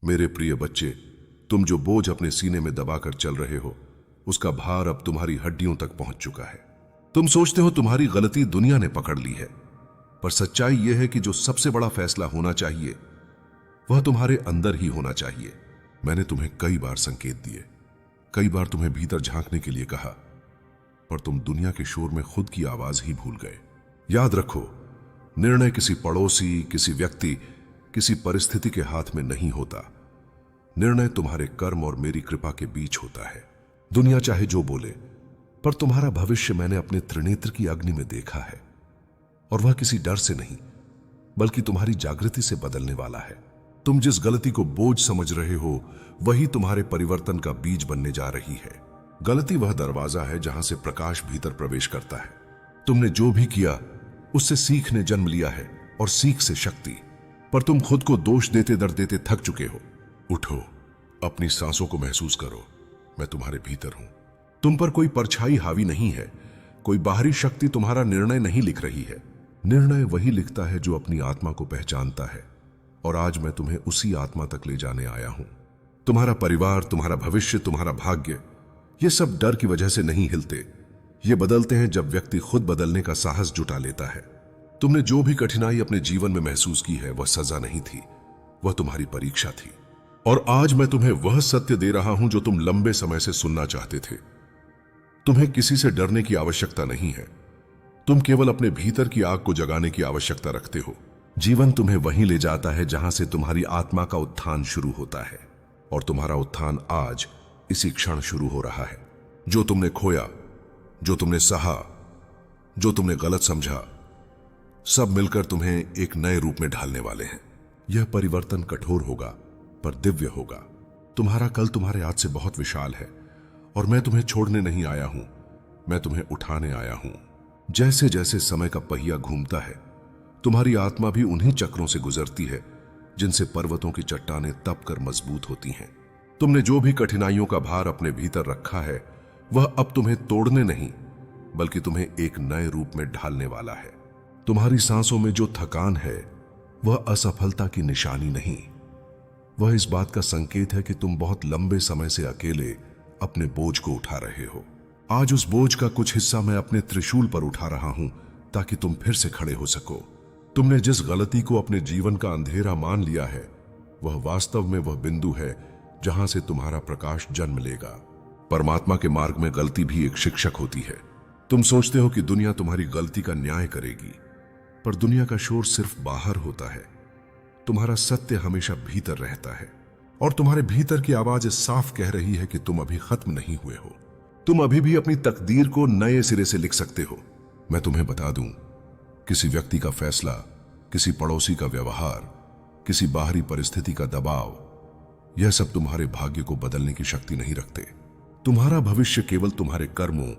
मेरे प्रिय बच्चे, तुम जो बोझ अपने सीने में दबाकर चल रहे हो, उसका भार अब तुम्हारी हड्डियों तक पहुंच चुका है। तुम सोचते हो तुम्हारी गलती दुनिया ने पकड़ ली है, पर सच्चाई यह है कि जो सबसे बड़ा फैसला होना चाहिए वह तुम्हारे अंदर ही होना चाहिए। मैंने तुम्हें कई बार संकेत दिए, कई बार तुम्हें भीतर झांकने के लिए कहा, पर तुम दुनिया के शोर में खुद की आवाज ही भूल गए। याद रखो, निर्णय किसी पड़ोसी, किसी व्यक्ति, किसी परिस्थिति के हाथ में नहीं होता। निर्णय तुम्हारे कर्म और मेरी कृपा के बीच होता है। दुनिया चाहे जो बोले, पर तुम्हारा भविष्य मैंने अपने त्रिनेत्र की अग्नि में देखा है, और वह किसी डर से नहीं बल्कि तुम्हारी जागृति से बदलने वाला है। तुम जिस गलती को बोझ समझ रहे हो वही तुम्हारे परिवर्तन का बीज बनने जा रही है। गलती वह दरवाजा है जहां से प्रकाश भीतर प्रवेश करता है। तुमने जो भी किया उससे सीख ने जन्म लिया है, और सीख से शक्ति। पर तुम खुद को दोष देते दर देते थक चुके हो। उठो, अपनी सांसों को महसूस करो। मैं तुम्हारे भीतर हूं। तुम पर कोई परछाई हावी नहीं है, कोई बाहरी शक्ति तुम्हारा निर्णय नहीं लिख रही है। निर्णय वही लिखता है जो अपनी आत्मा को पहचानता है, और आज मैं तुम्हें उसी आत्मा तक ले जाने आया हूं। तुम्हारा परिवार, तुम्हारा भविष्य, तुम्हारा भाग्य, ये सब डर की वजह से नहीं हिलते। ये बदलते हैं जब व्यक्ति खुद बदलने का साहस जुटा लेता है। तुमने जो भी कठिनाई अपने जीवन में महसूस की है वह सजा नहीं थी, वह तुम्हारी परीक्षा थी। और आज मैं तुम्हें वह सत्य दे रहा हूं जो तुम लंबे समय से सुनना चाहते थे। तुम्हें किसी से डरने की आवश्यकता नहीं है। तुम केवल अपने भीतर की आग को जगाने की आवश्यकता रखते हो। जीवन तुम्हें वहीं ले जाता है जहां से तुम्हारी आत्मा का उत्थान शुरू होता है, और तुम्हारा उत्थान आज इसी क्षण शुरू हो रहा है। जो तुमने खोया, जो तुमने सहा, जो तुमने गलत समझा, सब मिलकर तुम्हें एक नए रूप में ढालने वाले हैं। यह परिवर्तन कठोर होगा पर दिव्य होगा। तुम्हारा कल तुम्हारे आज से बहुत विशाल है, और मैं तुम्हें छोड़ने नहीं आया हूं, मैं तुम्हें उठाने आया हूं। जैसे जैसे समय का पहिया घूमता है, तुम्हारी आत्मा भी उन्हीं चक्रों से गुजरती है जिनसे पर्वतों की चट्टानें तप कर मजबूत होती हैं। तुमने जो भी कठिनाइयों का भार अपने भीतर रखा है वह अब तुम्हें तोड़ने नहीं बल्कि तुम्हें एक नए रूप में ढालने वाला है। तुम्हारी सांसों में जो थकान है वह असफलता की निशानी नहीं, वह इस बात का संकेत है कि तुम बहुत लंबे समय से अकेले अपने बोझ को उठा रहे हो। आज उस बोझ का कुछ हिस्सा मैं अपने त्रिशूल पर उठा रहा हूं ताकि तुम फिर से खड़े हो सको। तुमने जिस गलती को अपने जीवन का अंधेरा मान लिया है वह वास्तव में वह बिंदु है जहां से तुम्हारा प्रकाश जन्म लेगा। परमात्मा के मार्ग में गलती भी एक शिक्षक होती है। तुम सोचते हो कि दुनिया तुम्हारी गलती का न्याय करेगी, पर दुनिया का शोर सिर्फ बाहर होता है। तुम्हारा सत्य हमेशा भीतर रहता है, और तुम्हारे भीतर की आवाज साफ कह रही है कि तुम अभी खत्म नहीं हुए हो। तुम अभी भी अपनी तकदीर को नए सिरे से लिख सकते हो। मैं तुम्हें बता दूं, किसी व्यक्ति का फैसला, किसी पड़ोसी का व्यवहार, किसी बाहरी परिस्थिति का दबाव, यह सब तुम्हारे भाग्य को बदलने की शक्ति नहीं रखते। तुम्हारा भविष्य केवल तुम्हारे कर्मों,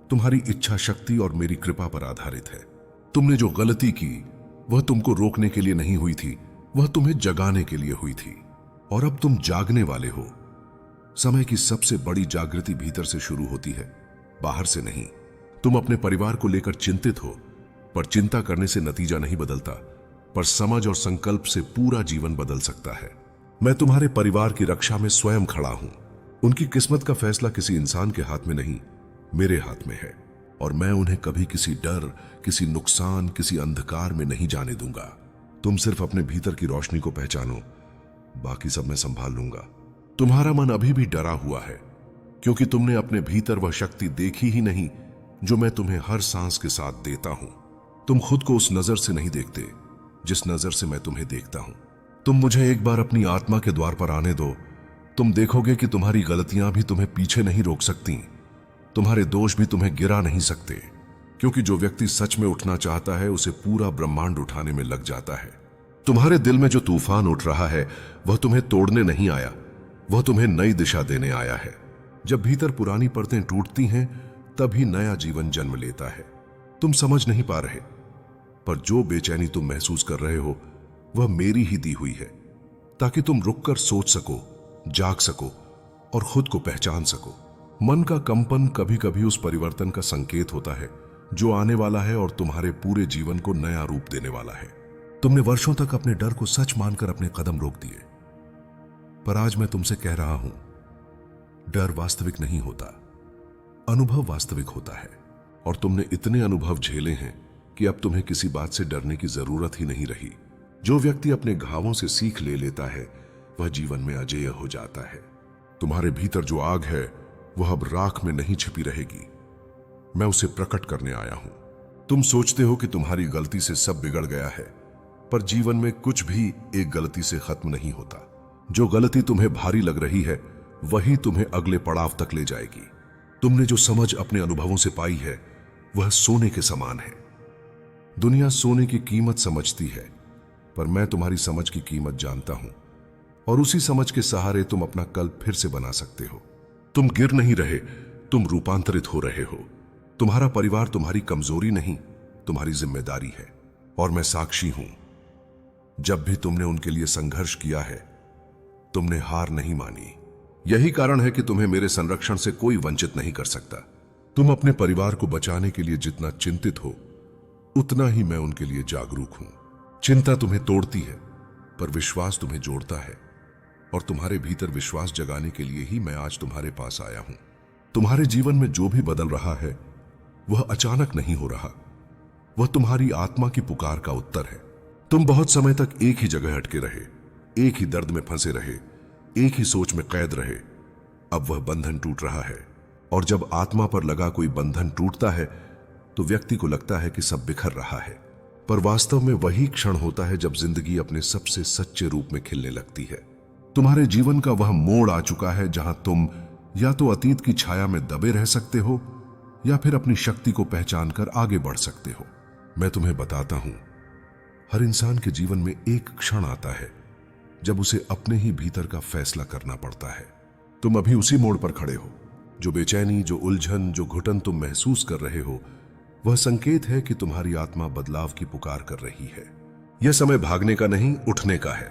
तुम्हारी इच्छा शक्ति और मेरी कृपा पर आधारित है। तुमने जो गलती की वह तुमको रोकने के लिए नहीं हुई थी, वह तुम्हें जगाने के लिए हुई थी। और अब तुम जागने वाले हो। समय की सबसे बड़ी जागृति भीतर से शुरू होती है, बाहर से नहीं। तुम अपने परिवार को लेकर चिंतित हो, पर चिंता करने से नतीजा नहीं बदलता, पर समझ और संकल्प से पूरा जीवन बदल सकता है। मैं तुम्हारे परिवार की रक्षा में स्वयं खड़ा हूं। उनकी किस्मत का फैसला किसी इंसान के हाथ में नहीं, मेरे हाथ में है, और मैं उन्हें कभी किसी डर, किसी नुकसान, किसी अंधकार में नहीं जाने दूंगा। तुम सिर्फ अपने भीतर की रोशनी को पहचानो, बाकी सब मैं संभाल लूंगा। तुम्हारा मन अभी भी डरा हुआ है, क्योंकि तुमने अपने भीतर वह शक्ति देखी ही नहीं जो मैं तुम्हें हर सांस के साथ देता हूं। तुम खुद को उस नजर से नहीं देखते जिस नजर से मैं तुम्हें देखता हूं। तुम मुझे एक बार अपनी आत्मा के द्वार पर आने दो, तुम देखोगे कि तुम्हारी गलतियां भी तुम्हें पीछे नहीं रोक सकती, तुम्हारे दोष भी तुम्हें गिरा नहीं सकते, क्योंकि जो व्यक्ति सच में उठना चाहता है उसे पूरा ब्रह्मांड उठाने में लग जाता है। तुम्हारे दिल में जो तूफान उठ रहा है वह तुम्हें तोड़ने नहीं आया, वह तुम्हें नई दिशा देने आया है। जब भीतर पुरानी परतें टूटती हैं तभी नया जीवन जन्म लेता है। तुम समझ नहीं पा रहे, पर जो बेचैनी तुम महसूस कर रहे हो वह मेरी ही दी हुई है, ताकि तुम रुककर सोच सको, जाग सको और खुद को पहचान सको। मन का कंपन कभी कभी उस परिवर्तन का संकेत होता है जो आने वाला है और तुम्हारे पूरे जीवन को नया रूप देने वाला है। तुमने वर्षों तक अपने डर को सच मानकर अपने कदम रोक दिए, पर आज मैं तुमसे कह रहा हूं, डर वास्तविक नहीं होता, अनुभव वास्तविक होता है। और तुमने इतने अनुभव झेले हैं कि अब तुम्हें किसी बात से डरने की जरूरत ही नहीं रही। जो व्यक्ति अपने घावों से सीख ले लेता है वह जीवन में अजेय हो जाता है। तुम्हारे भीतर जो आग है वह अब राख में नहीं छिपी रहेगी, मैं उसे प्रकट करने आया हूं। तुम सोचते हो कि तुम्हारी गलती से सब बिगड़ गया है, पर जीवन में कुछ भी एक गलती से खत्म नहीं होता। जो गलती तुम्हें भारी लग रही है वही तुम्हें अगले पड़ाव तक ले जाएगी। तुमने जो समझ अपने अनुभवों से पाई है वह सोने के समान है। दुनिया सोने की कीमत समझती है, पर मैं तुम्हारी समझ की कीमत जानता हूं, और उसी समझ के सहारे तुम अपना कल फिर से बना सकते हो। तुम गिर नहीं रहे, तुम रूपांतरित हो रहे हो। तुम्हारा परिवार तुम्हारी कमजोरी नहीं, तुम्हारी जिम्मेदारी है। और मैं साक्षी हूं, जब भी तुमने उनके लिए संघर्ष किया है तुमने हार नहीं मानी। यही कारण है कि तुम्हें मेरे संरक्षण से कोई वंचित नहीं कर सकता। तुम अपने परिवार को बचाने के लिए जितना चिंतित हो उतना ही मैं उनके लिए जागरूक हूं। चिंता तुम्हें तोड़ती है, पर विश्वास तुम्हें जोड़ता है, और तुम्हारे भीतर विश्वास जगाने के लिए ही मैं आज तुम्हारे पास आया हूं। तुम्हारे जीवन में जो भी बदल रहा है वह अचानक नहीं हो रहा, वह तुम्हारी आत्मा की पुकार का उत्तर है। तुम बहुत समय तक एक ही जगह अटके रहे, एक ही दर्द में फंसे रहे, एक ही सोच में कैद रहे। अब वह बंधन टूट रहा है, और जब आत्मा पर लगा कोई बंधन टूटता है तो व्यक्ति को लगता है कि सब बिखर रहा है, पर वास्तव में वही क्षण होता है जब जिंदगी अपने सबसे सच्चे रूप में खिलने लगती है। तुम्हारे जीवन का वह मोड़ आ चुका है जहां तुम या तो अतीत की छाया में दबे रह सकते हो या फिर अपनी शक्ति को पहचान कर आगे बढ़ सकते हो। मैं तुम्हें बताता हूं, हर इंसान के जीवन में एक क्षण आता है जब उसे अपने ही भीतर का फैसला करना पड़ता है। तुम अभी उसी मोड़ पर खड़े हो। जो बेचैनी, जो उलझन, जो घुटन तुम महसूस कर रहे हो वह संकेत है कि तुम्हारी आत्मा बदलाव की पुकार कर रही है। यह समय भागने का नहीं, उठने का है।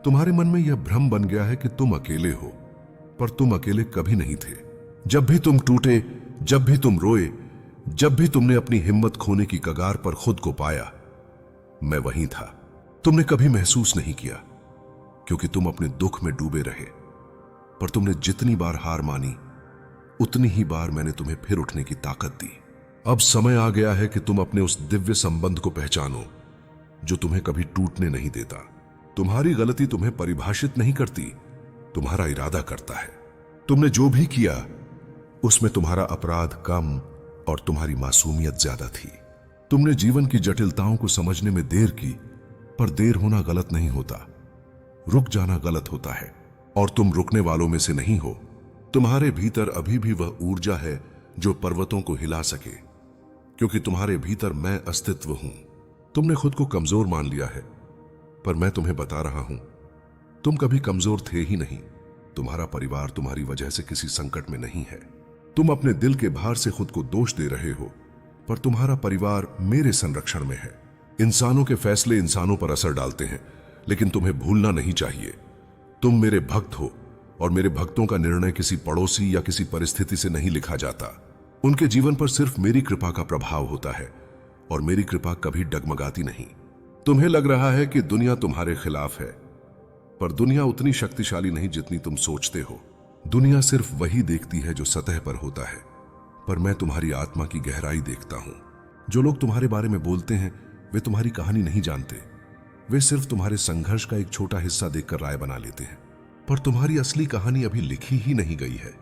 तुम्हारे मन में यह भ्रम बन गया है कि तुम अकेले हो, पर तुम अकेले कभी नहीं थे। जब भी तुम टूटे, जब भी तुम रोए, जब भी तुमने अपनी हिम्मत खोने की कगार पर खुद को पाया, मैं वहीं था। तुमने कभी महसूस नहीं किया क्योंकि तुम अपने दुख में डूबे रहे, पर तुमने जितनी बार हार मानी उतनी ही बार मैंने तुम्हें फिर उठने की ताकत दी। अब समय आ गया है कि तुम अपने उस दिव्य संबंध को पहचानो जो तुम्हें कभी टूटने नहीं देता। तुम्हारी गलती तुम्हें परिभाषित नहीं करती, तुम्हारा इरादा करता है। तुमने जो भी किया उसमें तुम्हारा अपराध कम और तुम्हारी मासूमियत ज्यादा थी। तुमने जीवन की जटिलताओं को समझने में देर की, पर देर होना गलत नहीं होता, रुक जाना गलत होता है। और तुम रुकने वालों में से नहीं हो। तुम्हारे भीतर अभी भी वह ऊर्जा है जो पर्वतों को हिला सके, क्योंकि तुम्हारे भीतर मैं अस्तित्व हूं। तुमने खुद को कमजोर मान लिया है, पर मैं तुम्हें बता रहा हूं, तुम कभी कमजोर थे ही नहीं। तुम्हारा परिवार तुम्हारी वजह से किसी संकट में नहीं है। तुम अपने दिल के भार से खुद को दोष दे रहे हो, पर तुम्हारा परिवार मेरे संरक्षण में है। इंसानों के फैसले इंसानों पर असर डालते हैं, लेकिन तुम्हें भूलना नहीं चाहिए, तुम मेरे भक्त हो, और मेरे भक्तों का निर्णय किसी पड़ोसी या किसी परिस्थिति से नहीं लिखा जाता। उनके जीवन पर सिर्फ मेरी कृपा का प्रभाव होता है, और मेरी कृपा कभी डगमगाती नहीं। तुम्हें लग रहा है कि दुनिया तुम्हारे खिलाफ है, पर दुनिया उतनी शक्तिशाली नहीं जितनी तुम सोचते हो। दुनिया सिर्फ वही देखती है जो सतह पर होता है, पर मैं तुम्हारी आत्मा की गहराई देखता हूं। जो लोग तुम्हारे बारे में बोलते हैं वे तुम्हारी कहानी नहीं जानते, वे सिर्फ तुम्हारे संघर्ष का एक छोटा हिस्सा देखकर राय बना लेते हैं। पर तुम्हारी असली कहानी अभी लिखी ही नहीं गई है,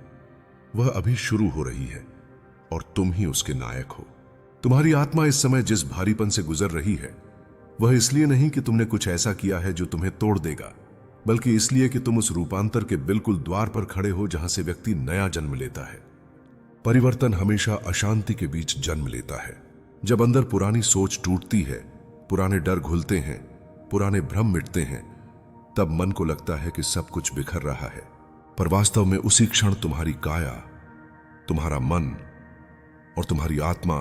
वह अभी शुरू हो रही है, और तुम ही उसके नायक हो। तुम्हारी आत्मा इस समय जिस भारीपन से गुजर रही है वह इसलिए नहीं कि तुमने कुछ ऐसा किया है जो तुम्हें तोड़ देगा, बल्कि इसलिए कि तुम उस रूपांतर के बिल्कुल द्वार पर खड़े हो जहां से व्यक्ति नया जन्म लेता है। परिवर्तन हमेशा अशांति के बीच जन्म लेता है। जब अंदर पुरानी सोच टूटती है, पुराने डर घुलते हैं, पुराने भ्रम मिटते हैं, तब मन को लगता है कि सब कुछ बिखर रहा है, पर वास्तव में उसी क्षण तुम्हारी काया, तुम्हारा मन और तुम्हारी आत्मा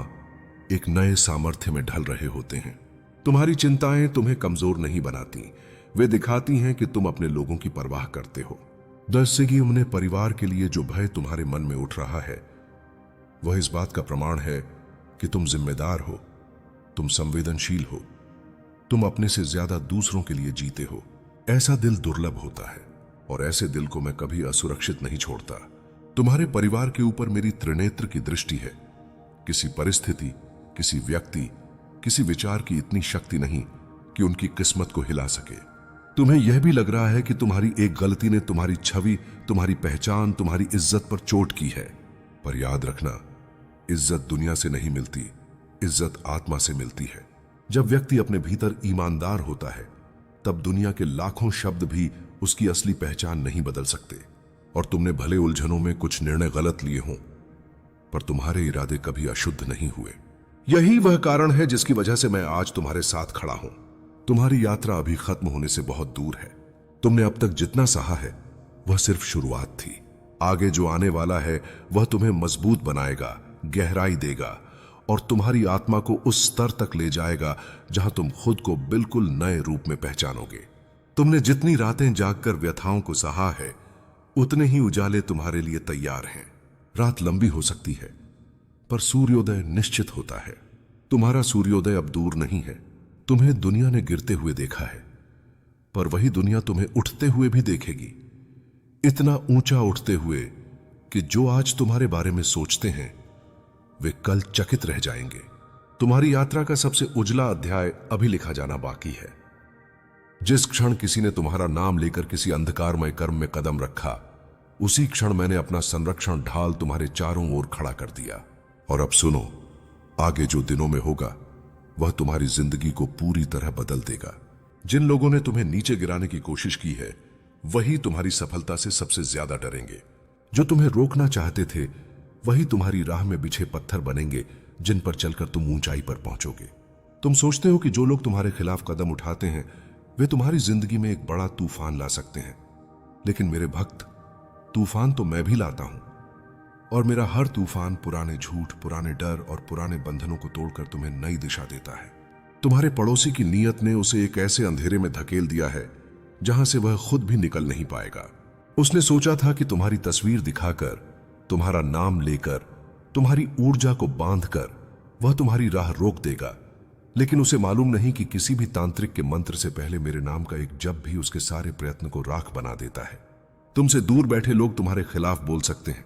एक नए सामर्थ्य में ढल रहे होते हैं। तुम्हारी चिंताएं तुम्हें कमजोर नहीं बनाती, वे दिखाती हैं कि तुम अपने लोगों की परवाह करते हो। जैसे कि अपने परिवार के लिए जो भय तुम्हारे मन में उठ रहा है वह इस बात का प्रमाण है कि तुम जिम्मेदार हो, तुम संवेदनशील हो, तुम अपने से ज्यादा दूसरों के लिए जीते हो। ऐसा दिल दुर्लभ होता है, और ऐसे दिल को मैं कभी असुरक्षित नहीं छोड़ता। तुम्हारे परिवार के ऊपर मेरी त्रिनेत्र की दृष्टि है। किसी परिस्थिति, किसी व्यक्ति, किसी विचार की इतनी शक्ति नहीं कि उनकी किस्मत को हिला सके। तुम्हें यह भी लग रहा है कि तुम्हारी एक गलती ने तुम्हारी छवि, तुम्हारी पहचान, तुम्हारी इज्जत पर चोट की है। पर याद रखना, इज्जत दुनिया से नहीं मिलती, इज्जत आत्मा से मिलती है। जब व्यक्ति अपने भीतर ईमानदार होता है, तब दुनिया के लाखों शब्द भी उसकी असली पहचान नहीं बदल सकते। और तुमने भले उलझनों में कुछ निर्णय गलत लिए हों, पर तुम्हारे इरादे कभी अशुद्ध नहीं हुए। यही वह कारण है जिसकी वजह से मैं आज तुम्हारे साथ खड़ा हूं। तुम्हारी यात्रा अभी खत्म होने से बहुत दूर है। तुमने अब तक जितना सहा है वह सिर्फ शुरुआत थी। आगे जो आने वाला है वह तुम्हें मजबूत बनाएगा, गहराई देगा और तुम्हारी आत्मा को उस स्तर तक ले जाएगा जहां तुम खुद को बिल्कुल नए रूप में पहचानोगे। तुमने जितनी रातें जागकर व्यथाओं को सहा है, उतने ही उजाले तुम्हारे लिए तैयार हैं। रात लंबी हो सकती है, पर सूर्योदय निश्चित होता है। तुम्हारा सूर्योदय अब दूर नहीं है। तुम्हें दुनिया ने गिरते हुए देखा है, पर वही दुनिया तुम्हें उठते हुए भी देखेगी। इतना ऊंचा उठते हुए कि जो आज तुम्हारे बारे में सोचते हैं वे कल चकित रह जाएंगे। तुम्हारी यात्रा का सबसे उजला अध्याय अभी लिखा जाना बाकी है। जिस क्षण किसी ने तुम्हारा नाम लेकर किसी अंधकारमय कर्म में कदम रखा, उसी क्षण मैंने अपना संरक्षण ढाल तुम्हारे चारों ओर खड़ा कर दिया। और अब सुनो, आगे जो दिनों में होगा वह तुम्हारी जिंदगी को पूरी तरह बदल देगा। जिन लोगों ने तुम्हें नीचे गिराने की कोशिश की है, वही तुम्हारी सफलता से सबसे ज्यादा डरेंगे। जो तुम्हें रोकना चाहते थे, वही तुम्हारी राह में बिछे पत्थर बनेंगे जिन पर चलकर तुम ऊंचाई पर पहुंचोगे। तुम सोचते हो कि जो लोग तुम्हारे खिलाफ कदम उठाते हैं वे तुम्हारी जिंदगी में एक बड़ा तूफान ला सकते हैं, लेकिन मेरे भक्त, तूफान तो मैं भी लाता हूं। और मेरा हर तूफान पुराने झूठ, पुराने डर और पुराने बंधनों को तोड़कर तुम्हें नई दिशा देता है। तुम्हारे पड़ोसी की नीयत ने उसे एक ऐसे अंधेरे में धकेल दिया है जहां से वह खुद भी निकल नहीं पाएगा। उसने सोचा था कि तुम्हारी तस्वीर दिखाकर, तुम्हारा नाम लेकर, तुम्हारी ऊर्जा को बांधकर वह तुम्हारी राह रोक देगा, लेकिन उसे मालूम नहीं कि किसी भी तांत्रिक के मंत्र से पहले मेरे नाम का एक जप भी उसके सारे प्रयत्न को राख बना देता है। तुमसे दूर बैठे लोग तुम्हारे खिलाफ बोल सकते हैं,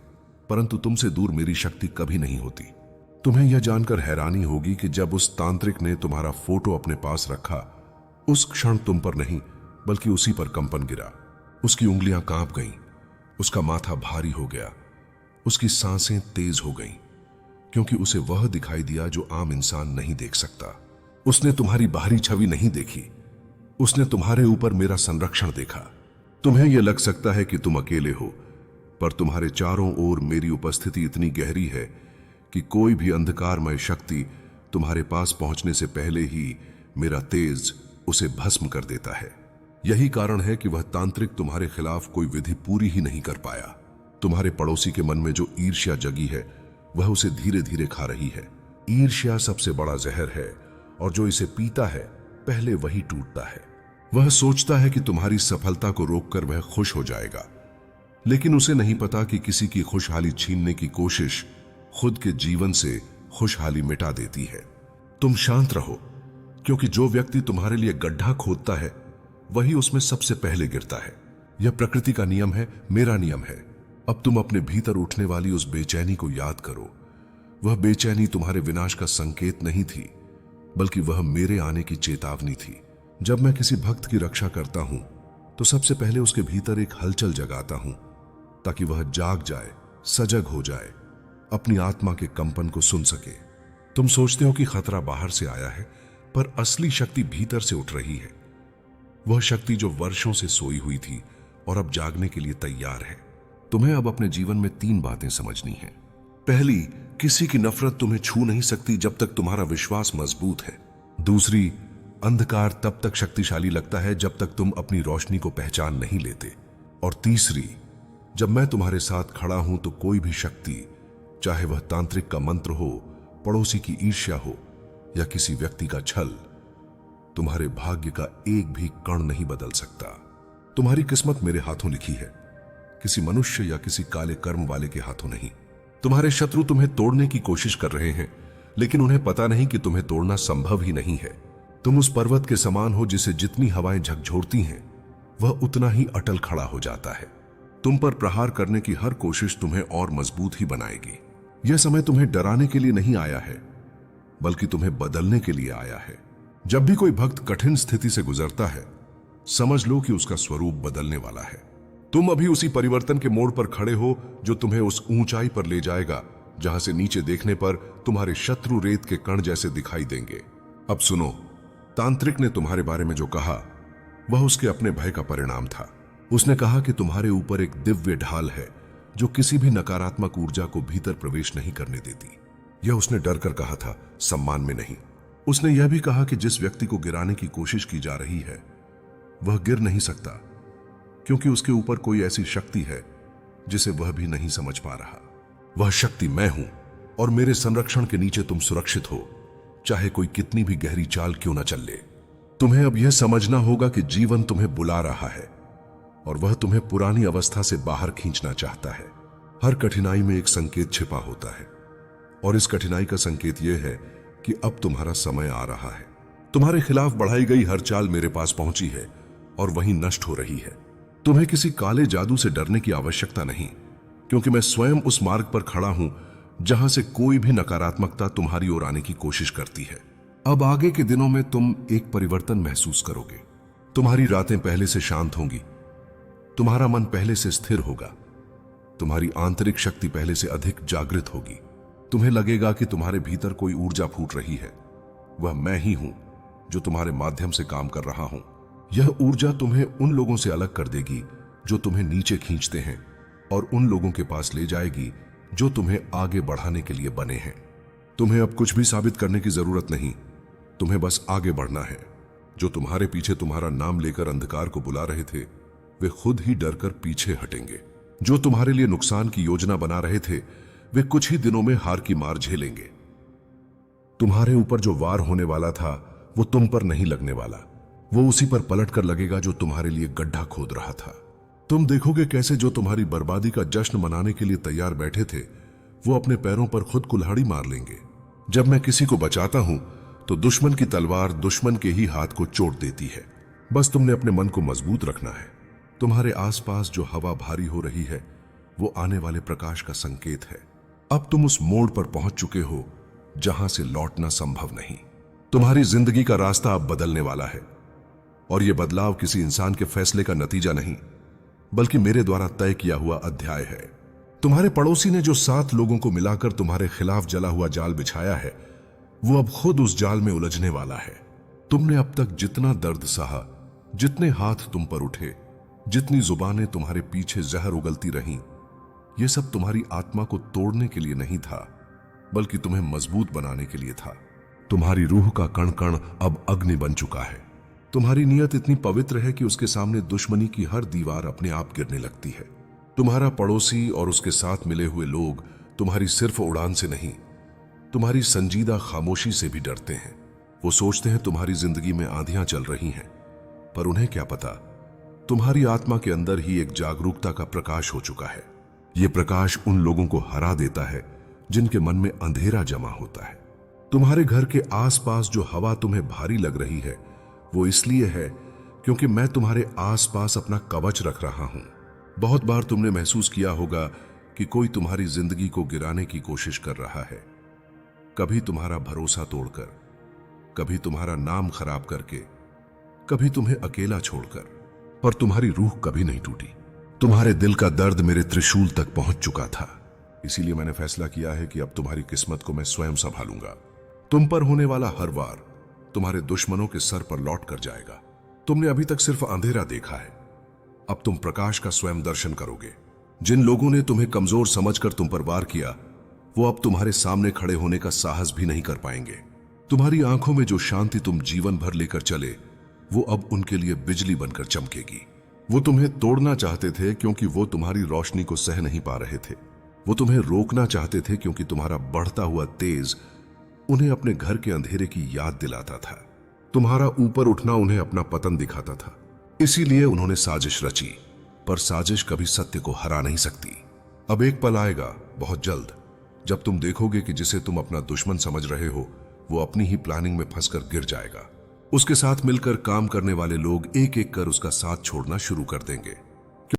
परंतु तुमसे दूर मेरी शक्ति कभी नहीं होती। तुम्हें यह जानकर हैरानी होगी कि जब उस तांत्रिक ने तुम्हारा फोटो अपने पास रखा, उस क्षण तुम पर नहीं बल्कि उसी पर कंपन गिरा। उसकी उंगलियां कांप गईं, उसका माथा भारी हो गया, उसकी सांसें तेज हो गईं, क्योंकि उसे वह दिखाई दिया जो आम इंसान नहीं देख सकता। उसने तुम्हारी बाहरी छवि नहीं देखी, उसने तुम्हारे ऊपर मेरा संरक्षण देखा। तुम्हें यह लग सकता है कि तुम अकेले हो, पर तुम्हारे चारों ओर मेरी उपस्थिति इतनी गहरी है कि कोई भी अंधकारमय शक्ति तुम्हारे पास पहुंचने से पहले ही मेरा तेज उसे भस्म कर देता है। यही कारण है कि वह तांत्रिक तुम्हारे खिलाफ कोई विधि पूरी ही नहीं कर पाया। तुम्हारे पड़ोसी के मन में जो ईर्ष्या जगी है वह उसे धीरे धीरे खा रही है। ईर्ष्या सबसे बड़ा जहर है और जो इसे पीता है पहले वही टूटता है। वह सोचता है कि तुम्हारी सफलता को रोककर वह खुश हो जाएगा, लेकिन उसे नहीं पता कि किसी की खुशहाली छीनने की कोशिश खुद के जीवन से खुशहाली मिटा देती है। तुम शांत रहो, क्योंकि जो व्यक्ति तुम्हारे लिए गड्ढा खोदता है वही उसमें सबसे पहले गिरता है। यह प्रकृति का नियम है, मेरा नियम है। अब तुम अपने भीतर उठने वाली उस बेचैनी को याद करो। वह बेचैनी तुम्हारे विनाश का संकेत नहीं थी, बल्कि वह मेरे आने की चेतावनी थी। जब मैं किसी भक्त की रक्षा करता हूं तो सबसे पहले उसके भीतर एक हलचल जगाता हूं, ताकि वह जाग जाए, सजग हो जाए, अपनी आत्मा के कंपन को सुन सके। तुम सोचते हो कि खतरा बाहर से आया है, पर असली शक्ति भीतर से उठ रही है। वह शक्ति जो वर्षों से सोई हुई थी और अब जागने के लिए तैयार है। तुम्हें अब अपने जीवन में 3 बातें समझनी हैं। पहली, किसी की नफरत तुम्हें छू नहीं सकती जब तक तुम्हारा विश्वास मजबूत है। दूसरी, अंधकार तब तक शक्तिशाली लगता है जब तक तुम अपनी रोशनी को पहचान नहीं लेते। और तीसरी, जब मैं तुम्हारे साथ खड़ा हूं तो कोई भी शक्ति, चाहे वह तांत्रिक का मंत्र हो, पड़ोसी की ईर्ष्या हो या किसी व्यक्ति का छल, तुम्हारे भाग्य का एक भी कण नहीं बदल सकता। तुम्हारी किस्मत मेरे हाथों लिखी है, किसी मनुष्य या किसी काले कर्म वाले के हाथों नहीं। तुम्हारे शत्रु तुम्हें तोड़ने की कोशिश कर रहे हैं, लेकिन उन्हें पता नहीं कि तुम्हें तोड़ना संभव ही नहीं है। तुम उस पर्वत के समान हो जिसे जितनी हवाएं झकझोरती हैं वह उतना ही अटल खड़ा हो जाता है। तुम पर प्रहार करने की हर कोशिश तुम्हें और मजबूत ही बनाएगी। यह समय तुम्हें डराने के लिए नहीं आया है, बल्कि तुम्हें बदलने के लिए आया है। जब भी कोई भक्त कठिन स्थिति से गुजरता है, समझ लो कि उसका स्वरूप बदलने वाला है। तुम अभी उसी परिवर्तन के मोड़ पर खड़े हो जो तुम्हें उस ऊंचाई पर ले जाएगा जहां से नीचे देखने पर तुम्हारे शत्रु रेत के कण जैसे दिखाई देंगे। अब सुनो, तांत्रिक ने तुम्हारे बारे में जो कहा वह उसके अपने भय का परिणाम था। उसने कहा कि तुम्हारे ऊपर एक दिव्य ढाल है जो किसी भी नकारात्मक ऊर्जा को भीतर प्रवेश नहीं करने देती। यह उसने डर कर कहा था, सम्मान में नहीं। उसने यह भी कहा कि जिस व्यक्ति को गिराने की कोशिश की जा रही है वह गिर नहीं सकता, क्योंकि उसके ऊपर कोई ऐसी शक्ति है जिसे वह भी नहीं समझ पा रहा। वह शक्ति मैं हूं और मेरे संरक्षण के नीचे तुम सुरक्षित हो, चाहे कोई कितनी भी गहरी चाल क्यों न चल ले। तुम्हें अब यह समझना होगा कि जीवन तुम्हें बुला रहा है और वह तुम्हें पुरानी अवस्था से बाहर खींचना चाहता है। हर कठिनाई में एक संकेत छिपा होता है और इस कठिनाई का संकेत यह है कि अब तुम्हारा समय आ रहा है। तुम्हारे खिलाफ बढ़ाई गई हर चाल मेरे पास पहुंची है और वहीं नष्ट हो रही है। तुम्हें किसी काले जादू से डरने की आवश्यकता नहीं, क्योंकि मैं स्वयं उस मार्ग पर खड़ा हूं जहां से कोई भी नकारात्मकता तुम्हारी ओर आने की कोशिश करती है। अब आगे के दिनों में तुम एक परिवर्तन महसूस करोगे। तुम्हारी रातें पहले से शांत होंगी, तुम्हारा मन पहले से स्थिर होगा, तुम्हारी आंतरिक शक्ति पहले से अधिक जागृत होगी। तुम्हें लगेगा कि तुम्हारे भीतर कोई ऊर्जा फूट रही है। वह मैं ही हूं जो तुम्हारे माध्यम से काम कर रहा हूं। यह ऊर्जा तुम्हें उन लोगों से अलग कर देगी जो तुम्हें नीचे खींचते हैं और उन लोगों के पास ले जाएगी जो तुम्हें आगे बढ़ाने के लिए बने हैं। तुम्हें अब कुछ भी साबित करने की जरूरत नहीं, तुम्हें बस आगे बढ़ना है। जो तुम्हारे पीछे तुम्हारा नाम लेकर अंधकार को बुला रहे थे वे खुद ही डरकर पीछे हटेंगे। जो तुम्हारे लिए नुकसान की योजना बना रहे थे वे कुछ ही दिनों में हार की मार झेलेंगे। तुम्हारे ऊपर जो वार होने वाला था वो तुम पर नहीं लगने वाला, वो उसी पर पलट कर लगेगा जो तुम्हारे लिए गड्ढा खोद रहा था। तुम देखोगे कैसे जो तुम्हारी बर्बादी का जश्न मनाने के लिए तैयार बैठे थे वो अपने पैरों पर खुद कुल्हाड़ी मार लेंगे। जब मैं किसी को बचाता हूं तो दुश्मन की तलवार दुश्मन के ही हाथ को चोट देती है। बस तुमने अपने मन को मजबूत रखना है। तुम्हारे आसपास जो हवा भारी हो रही है वो आने वाले प्रकाश का संकेत है। अब तुम उस मोड़ पर पहुंच चुके हो जहां से लौटना संभव नहीं। तुम्हारी जिंदगी का रास्ता अब बदलने वाला है और यह बदलाव किसी इंसान के फैसले का नतीजा नहीं, बल्कि मेरे द्वारा तय किया हुआ अध्याय है। तुम्हारे पड़ोसी ने जो 7 लोगों को मिलाकर तुम्हारे खिलाफ जला हुआ जाल बिछाया है वो अब खुद उस जाल में उलझने वाला है। तुमने अब तक जितना दर्द सहा, जितने हाथ तुम पर उठे, जितनी जुबानें तुम्हारे पीछे जहर उगलती रहीं, यह सब तुम्हारी आत्मा को तोड़ने के लिए नहीं था, बल्कि तुम्हें मजबूत बनाने के लिए था। तुम्हारी रूह का कण कण अब अग्नि बन चुका है। तुम्हारी नीयत इतनी पवित्र है कि उसके सामने दुश्मनी की हर दीवार अपने आप गिरने लगती है। तुम्हारा पड़ोसी और उसके साथ मिले हुए लोग तुम्हारी सिर्फ उड़ान से नहीं, तुम्हारी संजीदा खामोशी से भी डरते हैं। वो सोचते हैं तुम्हारी जिंदगी में आंधियां चल रही हैं, पर उन्हें क्या पता तुम्हारी आत्मा के अंदर ही एक जागरूकता का प्रकाश हो चुका है। यह प्रकाश उन लोगों को हरा देता है जिनके मन में अंधेरा जमा होता है। तुम्हारे घर के आसपास जो हवा तुम्हें भारी लग रही है वो इसलिए है क्योंकि मैं तुम्हारे आसपास अपना कवच रख रहा हूं। बहुत बार तुमने महसूस किया होगा कि कोई तुम्हारी जिंदगी को गिराने की कोशिश कर रहा है, कभी तुम्हारा भरोसा तोड़कर, कभी तुम्हारा नाम खराब करके, कभी तुम्हें अकेला छोड़कर, पर तुम्हारी रूह कभी नहीं टूटी। तुम्हारे दिल का दर्द मेरे त्रिशूल तक पहुंच चुका था, इसीलिए मैंने फैसला किया है कि अब तुम्हारी किस्मत को मैं स्वयं संभालूंगा। तुम पर होने वाला हर वार तुम्हारे दुश्मनों के सर पर लौट कर जाएगा। तुमने अभी तक सिर्फ अंधेरा देखा है, अब तुम प्रकाश का स्वयं दर्शन करोगे। जिन लोगों ने तुम्हें कमजोर समझकर तुम पर वार किया वो अब तुम्हारे सामने खड़े होने का साहस भी नहीं कर पाएंगे। तुम्हारी आंखों में जो शांति तुम जीवन भर लेकर चले वो अब उनके लिए बिजली बनकर चमकेगी। वो तुम्हें तोड़ना चाहते थे क्योंकि वो तुम्हारी रोशनी को सह नहीं पा रहे थे। वो तुम्हें रोकना चाहते थे क्योंकि तुम्हारा बढ़ता हुआ तेज उन्हें अपने घर के अंधेरे की याद दिलाता था। तुम्हारा ऊपर उठना उन्हें अपना पतन दिखाता था। इसीलिए उन्होंने साजिश रची, पर साजिश कभी सत्य को हरा नहीं सकती। अब एक पल आएगा बहुत जल्द जब तुम देखोगे कि जिसे तुम अपना दुश्मन समझ रहे हो वो अपनी ही प्लानिंग में फंसकर गिर जाएगा। उसके साथ मिलकर काम करने वाले लोग एक एक कर उसका साथ छोड़ना शुरू कर देंगे।